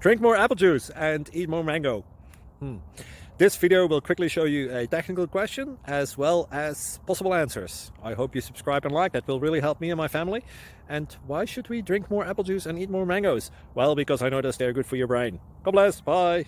Drink more apple juice and eat more mango. This video will quickly show you a technical question as well as possible answers. I hope you subscribe and like, that will really help me and my family. And why should we drink more apple juice and eat more mangoes? Well, because I noticed they're good for your brain. God bless, bye.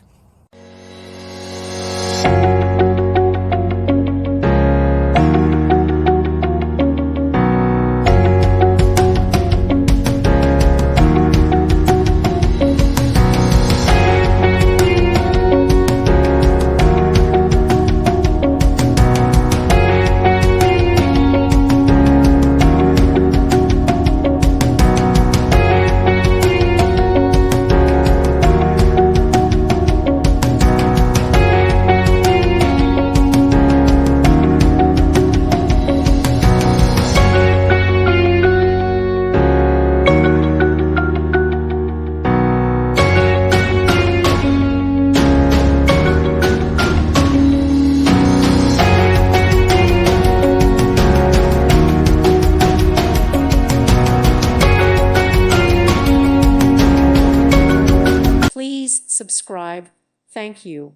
Please subscribe. Thank you.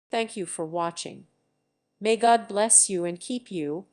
Thank you for watching. May God bless you and keep you.